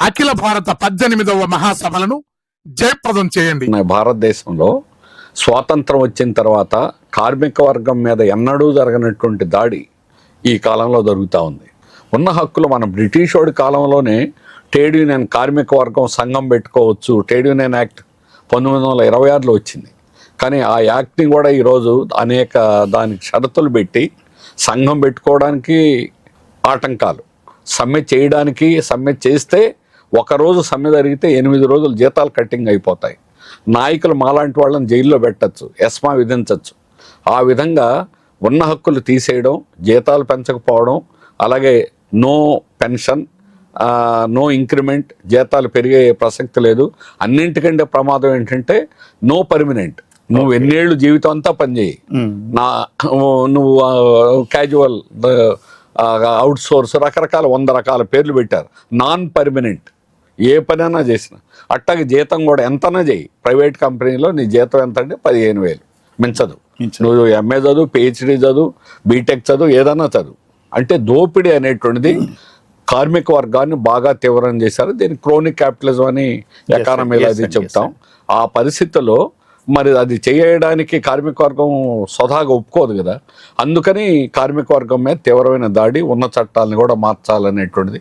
అఖిల భారత 18వ మహాసభలను జయప్రదం చేయండి. భారతదేశంలో స్వాతంత్రం వచ్చిన తర్వాత కార్మిక వర్గం మీద ఎన్నడూ జరగనటువంటి దాడి ఈ కాలంలో జరుగుతూ ఉంది. ఉన్న హక్కులు మన బ్రిటిష్ వాడి కాలంలోనే ట్రేడ్ యూనియన్ కార్మిక వర్గం సంఘం పెట్టుకోవచ్చు, ట్రేడ్ యూనియన్ యాక్ట్ 1926లో వచ్చింది. కానీ ఆ యాక్ట్ని కూడా ఈరోజు అనేక దానికి షరతులు పెట్టి సంఘం పెట్టుకోవడానికి ఆటంకాలు, సమ్మె చేయడానికి, సమ్మె చేస్తే ఒకరోజు సమ్మె జరిగితే 8 రోజులు జీతాలు కట్టింగ్ అయిపోతాయి. నాయకులు మాలాంటి వాళ్ళని జైల్లో పెట్టచ్చు, ఎస్మా విధించవచ్చు. ఆ విధంగా ఉన్న హక్కులు తీసేయడం, జీతాలు పెంచకపోవడం, అలాగే నో పెన్షన్, నో ఇంక్రిమెంట్, జీతాలు పెరిగే ప్రసక్తి లేదు. అన్నింటికంటే ప్రమాదం ఏంటంటే నో పర్మనెంట్. నువ్వు ఎన్నేళ్ళు జీవితం అంతా పనిచేయి, నువ్వు క్యాజువల్, అవుట్ సోర్స్, రకరకాల 100 రకాల పేర్లు పెట్టారు. నాన్ పర్మనెంట్ ఏ పనైనా చేసిన అట్టాగే జీతం కూడా ఎంతనా చేయి. ప్రైవేట్ కంపెనీలో నీ జీతం ఎంత అంటే 15,000 మించదు. నువ్వు ఎంఏ చదువు, పిహెచ్డి చదువు, బీటెక్ చదువు, ఏదన్నా చదువు. అంటే దోపిడీ అనేటువంటిది కార్మిక వర్గాన్ని బాగా తీవ్రం చేశారు. దీన్ని క్రోనిక్ క్యాపిటలిజం అని ఎకానమీలో అది చెప్తాం. ఆ పరిస్థితుల్లో మరి అది చేయడానికి కార్మిక వర్గం స్వతహాగా ఒప్పుకోదు కదా. అందుకని కార్మిక వర్గం మీద తీవ్రమైన దాడి, ఉన్న చట్టాలను కూడా మార్చాలనేటువంటిది